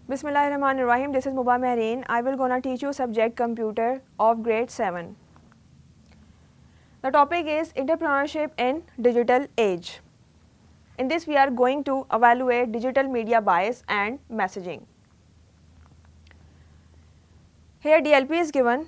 Bismillahirrahmanirrahim. This is Muba Mehreen. I will gonna teach you subject computer of grade 7. The topic is entrepreneurship in digital age. In this we are going to evaluate digital media bias and messaging. Here DLP is given.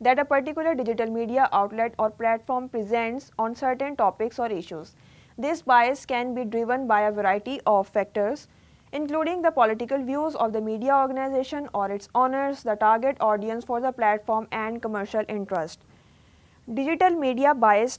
that a particular digital media outlet or platform presents on certain topics or issues. This bias can be driven by a variety of factors, including the political views of the media organization or its owners, the target audience for the platform and commercial interest. Digital media bias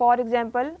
For example,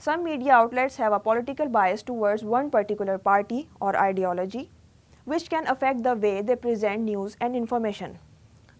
Some media outlets have a political bias towards one particular party or ideology, which can affect the way they present news and information.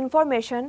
information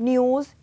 news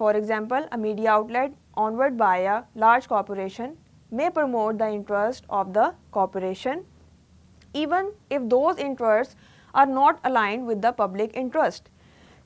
For example, a media outlet owned by a large corporation may promote the interest of the corporation even if those interests are not aligned with the public interest.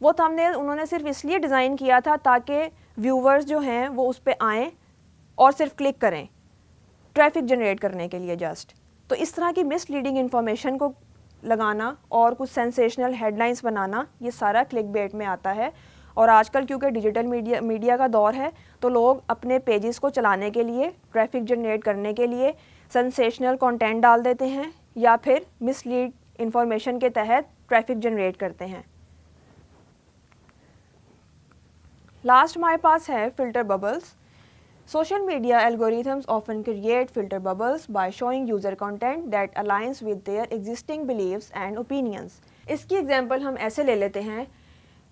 وہ تھمبنیل انہوں نے صرف اس لیے design کیا تھا تاکہ viewers جو ہیں وہ اس پہ آئیں اور صرف کلک کریں ٹریفک جنریٹ کرنے کے لیے جسٹ. تو اس طرح کی مس لیڈنگ انفارمیشن کو لگانا اور کچھ سینسیشنل ہیڈ لائنس بنانا یہ سارا کلک بیٹ میں آتا ہے. اور آج کل کیونکہ ڈیجیٹل میڈیا کا دور ہے تو لوگ اپنے پیجز کو چلانے کے لیے ٹریفک جنریٹ کرنے کے لیے سینسیشنل کنٹینٹ ڈال دیتے ہیں یا پھر مس لیڈ انفارمیشن کے تحت ٹریفک جنریٹ کرتے ہیں. لاسٹ ہمارے پاس ہے filter bubbles. Social media algorithms often create filter bubbles by showing user content that aligns with their existing beliefs and opinions. اس کی ایگزامپل ہم ایسے لے لیتے ہیں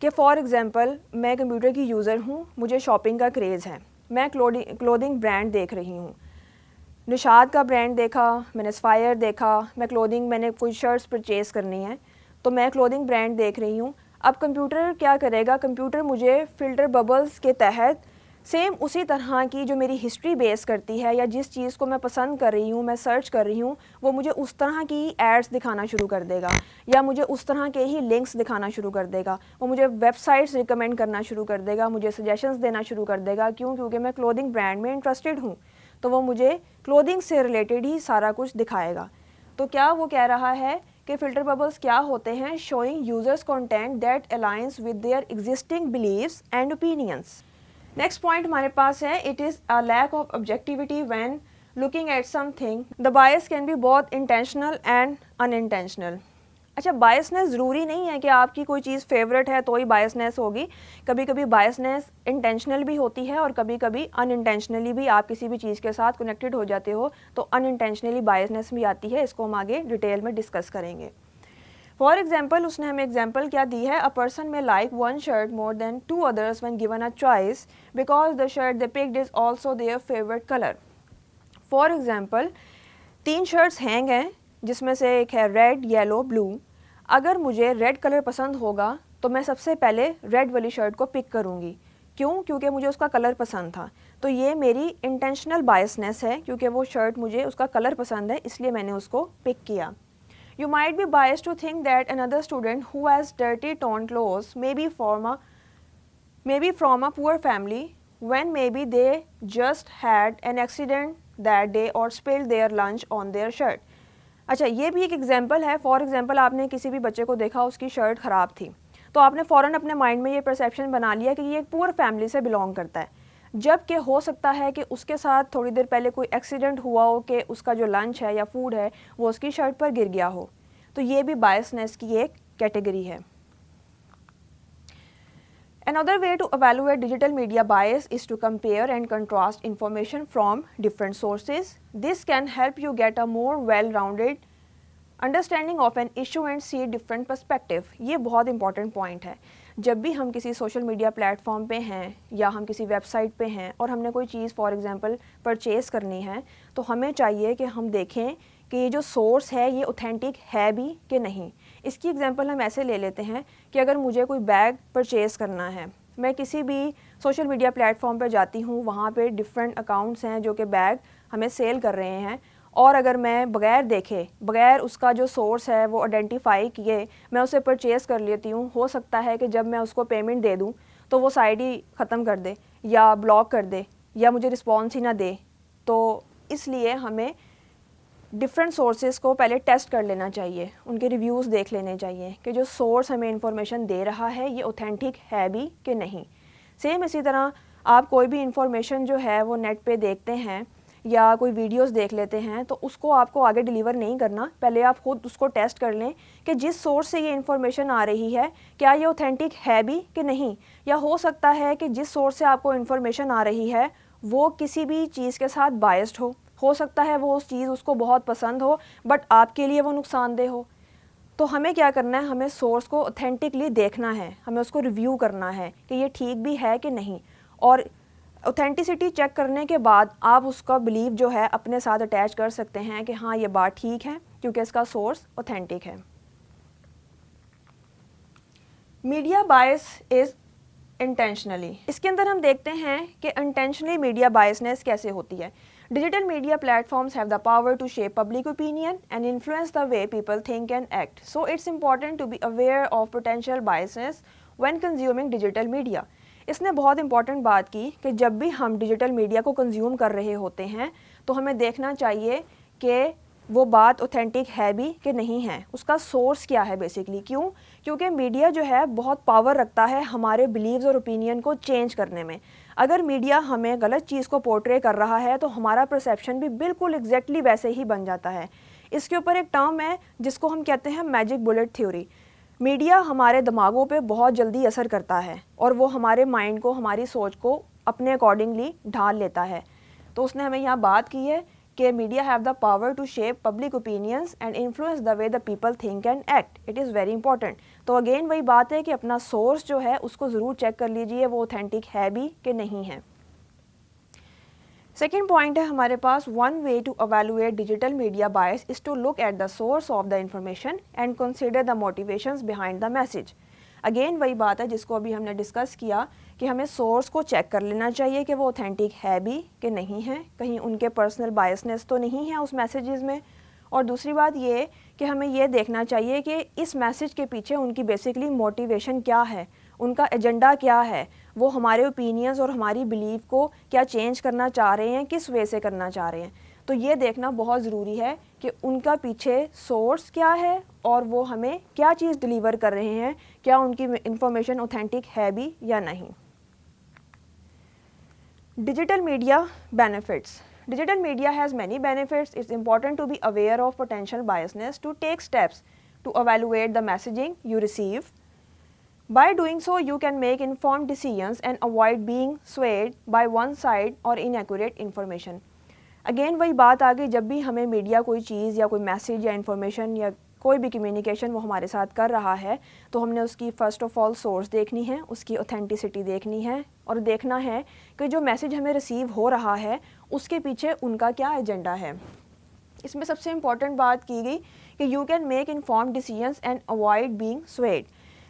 کہ فار ایگزامپل میں کمپیوٹر کی یوزر ہوں, مجھے شاپنگ کا کریز ہے, میں کلودنگ برانڈ دیکھ رہی ہوں, نشاد کا برانڈ دیکھا, میں نے اسپائر دیکھا, میں نے کوئی شرٹس پرچیز کرنی ہے تو میں کلودنگ برانڈ دیکھ رہی ہوں. اب کمپیوٹر کیا کرے گا, کمپیوٹر مجھے فلٹر ببلز کے تحت سیم اسی طرح کی جو میری ہسٹری بیس کرتی ہے یا جس چیز کو میں پسند کر رہی ہوں, میں سرچ کر رہی ہوں, وہ مجھے اس طرح کی ایڈس دکھانا شروع کر دے گا یا مجھے اس طرح کے ہی لنکس دکھانا شروع کر دے گا. وہ مجھے ویب سائٹس ریکمینڈ کرنا شروع کر دے گا, مجھے سجیشنز دینا شروع کر دے گا. کیونکہ میں کلودنگ برانڈ میں انٹرسٹڈ ہوں تو وہ مجھے کلودنگ سے ریلیٹڈ ہی سارا کچھ دکھائے گا. تو کیا وہ کہہ رہا ہے کہ فلٹر ببلز کیا ہوتے ہیں؟ Showing users content that aligns with their existing beliefs and opinions. Next point ہمارے پاس ہے it is a lack of objectivity when looking at something. The bias can be both intentional and unintentional. اچھا, biasness ضروری نہیں ہے کہ آپ کی کوئی چیز فیوریٹ ہے تو ہی بائسنیس ہوگی. کبھی کبھی بائسنیس انٹینشنل بھی ہوتی ہے اور کبھی کبھی ان انٹینشنلی بھی آپ کسی بھی چیز کے ساتھ کنیکٹڈ ہو جاتے ہو تو ان انٹینشنلی بائسنیس بھی آتی ہے. اس کو ہم آگے ڈیٹیل میں ڈسکس کریں گے. فار ایگزامپل اس نے ہمیں ایگزامپل کیا دی ہے, a person may like one shirt more than two others when given a choice because the shirt they picked is also their favourite colour. For example 3 shirts hang ہیں جس میں سے ایک ہے ریڈ, یلو, بلو. اگر مجھے ریڈ کلر پسند ہوگا تو میں سب سے پہلے ریڈ والی شرٹ کو پک کروں گی. کیوں؟ کیونکہ مجھے اس کا کلر پسند تھا. تو یہ میری انٹینشنل بائسنیس ہے کیونکہ وہ شرٹ مجھے اس کا کلر پسند ہے اس لیے میں نے اس کو پک کیا. You might be biased to think that another student who has dirty torn clothes may be from a poor family when maybe they just had an accident that day or spilled their lunch on their shirt. اچھا, یہ بھی ایک example ہے. For example آپ نے کسی بھی بچے کو دیکھا اس کی شرٹ خراب تھی تو آپ نے فوراً اپنے مائنڈ میں یہ پرسیپشن بنا لیا کہ یہ ایک پور فیملی سے بلونگ کرتا ہے, جب کہ ہو سکتا ہے کہ اس کے ساتھ تھوڑی دیر پہلے کوئی ایکسیڈنٹ ہوا ہو کہ اس کا جو لنچ ہے یا فوڈ ہے وہ اس کی شرٹ پر گر گیا ہو. تو یہ بھی بائسنیس کی ایک کیٹیگری ہے. Another way to evaluate digital media bias is to compare and contrast information from different sources. This can help you get a more well-rounded understanding of an issue and see different perspective. یہ بہت important point ہے. جب بھی ہم کسی social media plate form پہ ہیں یا ہم کسی ویب سائٹ پہ ہیں اور ہم نے کوئی چیز فار ایگزامپل پرچیز کرنی ہے تو ہمیں چاہیے کہ ہم دیکھیں کہ یہ جو سورس ہے یہ اوتھینٹک ہے بھی کہ نہیں. اس کی ایگزامپل ہم ایسے لے لیتے ہیں کہ اگر مجھے کوئی بیگ پرچیز کرنا ہے, میں کسی بھی سوشل میڈیا پلیٹ فارم پہ جاتی ہوں, وہاں پہ ڈفرینٹ اکاؤنٹس ہیں جو کہ بیگ ہمیں سیل کر رہے ہیں, اور اگر میں بغیر دیکھے, بغیر اس کا جو سورس ہے وہ آئیڈینٹیفائی کیے میں اسے پرچیز کر لیتی ہوں, ہو سکتا ہے کہ جب میں اس کو پیمنٹ دے دوں تو وہ سائٹ ہی ختم کر دے یا بلاک کر دے یا مجھے رسپانس ہی نہ دے. تو اس لیے ہمیں ڈفرینٹ سورسز کو پہلے ٹیسٹ کر لینا چاہیے, ان کے ریویوز دیکھ لینے چاہیے کہ جو سورس ہمیں انفارمیشن دے رہا ہے یہ اوتھینٹک ہے بھی کہ نہیں. سیم اسی طرح آپ کوئی بھی انفارمیشن جو ہے وہ نیٹ پہ دیکھتے ہیں یا کوئی ویڈیوز دیکھ لیتے ہیں تو اس کو آپ کو آگے ڈیلیور نہیں کرنا, پہلے آپ خود اس کو ٹیسٹ کر لیں کہ جس سورس سے یہ انفارمیشن آ رہی ہے کیا یہ اوتھینٹک ہے بھی کہ نہیں. یا ہو سکتا ہے کہ جس سورس سے آپ کو انفارمیشن آ رہی ہے وہ کسی بھی چیز کے ساتھ بائسڈ ہو سکتا ہے وہ اس چیز اس کو بہت پسند ہو بٹ آپ کے لیے وہ نقصان دہ ہو. تو ہمیں کیا کرنا ہے, ہمیں سورس کو اوتھینٹکلی دیکھنا ہے, ہمیں اس کو ریویو کرنا ہے کہ یہ ٹھیک بھی ہے کہ نہیں, اور اوتھینٹسٹی چیک کرنے کے بعد آپ اس کا بلیف جو ہے اپنے ساتھ اٹیچ کر سکتے ہیں کہ ہاں یہ بات ٹھیک ہے کیونکہ اس کا سورس اوتھینٹک ہے. میڈیا بائس از انٹینشنلی. اس کے اندر ہم دیکھتے ہیں کہ انٹینشنلی میڈیا بائسنس کیسے ہوتی ہے. Digital media platforms have the power to shape public opinion and influence the way people think and act. So it's important to be aware of potential biases when consuming digital media. اس نے بہت important بات کی کہ جب بھی ہم digital media کو consume کر رہے ہوتے ہیں تو ہمیں دیکھنا چاہیے کہ وہ بات اوتھینٹک ہے بھی کہ نہیں ہے, اس کا سورس کیا ہے بیسیکلی. کیونکہ میڈیا جو ہے بہت پاور رکھتا ہے ہمارے بلیوز اور اوپینین کو چینج کرنے میں. اگر میڈیا ہمیں غلط چیز کو پورٹرے کر رہا ہے تو ہمارا پرسیپشن بھی بالکل ایگزیکٹلی ویسے ہی بن جاتا ہے. اس کے اوپر ایک ٹرم ہے جس کو ہم کہتے ہیں میجک بلٹ تھیوری. میڈیا ہمارے دماغوں پہ بہت جلدی اثر کرتا ہے اور وہ ہمارے مائنڈ کو, ہماری سوچ کو اپنے اکارڈنگلی ڈھال لیتا ہے. تو اس نے ہمیں یہاں بات کی ہے کہ media have the power to shape public opinions and influence the way the people think and act. It is very important. تو اگین وہی بات ہے کہ اپنا سورس جو ہے اس کو ضرور چیک کر لیجئے وہ اوتھینٹک ہے بھی کہ نہیں ہے. سیکنڈ پوائنٹ ہے ہمارے پاس, one way to evaluate digital media bias is to look at the source of the information and consider the motivations behind the message. Again وہی بات ہے جس کو ابھی ہم نے ڈسکس کیا کہ ہمیں سورس کو چیک کر لینا چاہیے کہ وہ اوتھینٹک ہے بھی کہ نہیں ہے, کہیں ان کے پرسنل بائسنس تو نہیں ہے اس میسیجز میں. اور دوسری بات یہ کہ ہمیں یہ دیکھنا چاہیے کہ اس میسیج کے پیچھے ان کی بیسیکلی موٹیویشن کیا ہے, ان کا ایجنڈا کیا ہے, وہ ہمارے اوپینینز اور ہماری بلیف کو کیا چینج کرنا چاہ رہے ہیں, کس وے سے کرنا چاہ رہے ہیں. تو یہ دیکھنا بہت ضروری ہے کہ ان کا پیچھے سورس کیا ہے اور وہ ہمیں کیا چیز ڈلیور کر رہے ہیں, کیا ان کی انفارمیشن اوتھینٹک ہے بھی یا نہیں. Digital media benefits. Digital media has many benefits. It's important to be aware of potential biasness, to take steps to evaluate the messaging you receive. By doing so, you can make informed decisions and avoid being swayed by one side or inaccurate information. Again وہی بات آ گئی, جب بھی ہمیں media کوئی چیز یا کوئی میسیج یا انفارمیشن یا کوئی بھی کمیونیکیشن وہ ہمارے ساتھ کر رہا ہے تو ہم نے اس کی فرسٹ آف آل سورس دیکھنی ہے, اس کی اوتھینٹسٹی دیکھنی ہے اور دیکھنا ہے کہ جو میسیج ہمیں ریسیو ہو رہا ہے اس کے پیچھے ان کا کیا ایجنڈا ہے. اس میں سب سے امپورٹنٹ بات کی گئی کہ you can make informed decisions and avoid being swayed.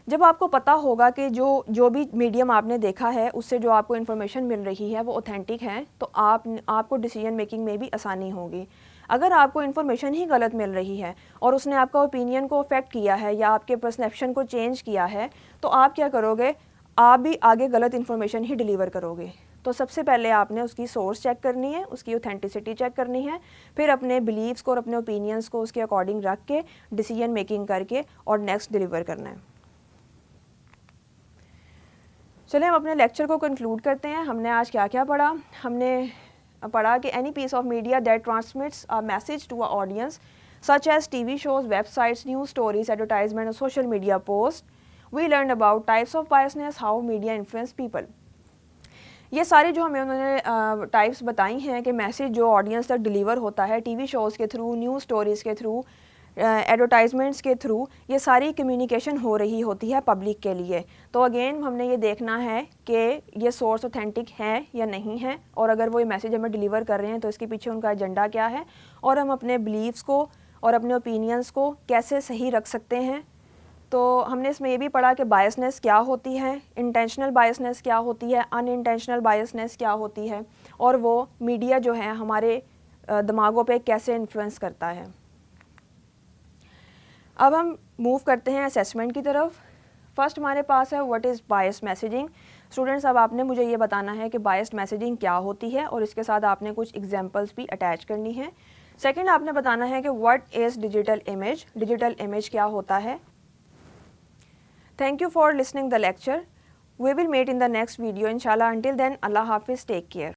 جب آپ کو پتہ ہوگا کہ جو بھی میڈیم آپ نے دیکھا ہے اس سے جو آپ کو انفارمیشن مل رہی ہے وہ اوتھینٹک ہے تو آپ کو ڈیسیژن میکنگ میں بھی آسانی ہوگی. اگر آپ کو انفارمیشن ہی غلط مل رہی ہے اور اس نے آپ کا اوپینین کو افیکٹ کیا ہے یا آپ کے پرسیپشن کو چینج کیا ہے تو آپ کیا کرو گے, آپ بھی آگے غلط انفارمیشن ہی ڈیلیور کرو گے. تو سب سے پہلے آپ نے اس کی سورس چیک کرنی ہے, اس کی اوتھینٹسٹی چیک کرنی ہے, پھر اپنے بلیفس کو اور اپنے اوپینینس کو اس کے اکارڈنگ رکھ کے ڈیسیژن میکنگ کر کے اور نیکسٹ ڈیلیور کرنا ہے. چلیں ہم اپنے لیکچر کو کنکلوڈ کرتے ہیں. ہم نے آج کیا کیا پڑھا؟ ہم نے پڑھا کہ any piece of media that transmits a message to a audience such as TV shows, websites, news stories, advertisement and social media posts. We learned about types of biasness, how media influence people. یہ سارے جو ہمیں انہوں نے types بتائی ہیں کہ message جو آڈینس تک ڈیلیور ہوتا ہے ٹی وی شوز کے تھرو, نیوز سٹوریز کے تھرو, ایڈورٹائزمنٹس کے تھرو, یہ ساری کمیونیکیشن ہو رہی ہوتی ہے پبلک کے لیے. تو اگین ہم نے یہ دیکھنا ہے کہ یہ سورس اوتھینٹک ہے یا نہیں ہے, اور اگر وہ یہ میسیج ہمیں ڈیلیور کر رہے ہیں تو اس کے پیچھے ان کا ایجنڈا کیا ہے, اور ہم اپنے بلیفس کو اور اپنے اوپینینس کو کیسے صحیح رکھ سکتے ہیں. تو ہم نے اس میں یہ بھی پڑھا کہ بائسنس کیا ہوتی ہے, انٹینشنل بائسنس کیا ہوتی ہے, ان انٹینشنل بائسنس کیا ہوتی ہے, اور وہ میڈیا جو ہے ہمارے دماغوں پہ کیسے انفلوئنس کرتا ہے. اب ہم موو کرتے ہیں اسیسمنٹ کی طرف. فرسٹ ہمارے پاس ہے what is bias messaging. Students اب آپ نے مجھے یہ بتانا ہے کہ بائسڈ میسیجنگ کیا ہوتی ہے اور اس کے ساتھ آپ نے کچھ ایگزامپلس بھی اٹیچ کرنی ہے. سیکنڈ آپ نے بتانا ہے کہ what is digital image. Digital image کیا ہوتا ہے. Thank you for listening the lecture. We will meet in the next video inshallah. Until then, Allah Hafiz, take care.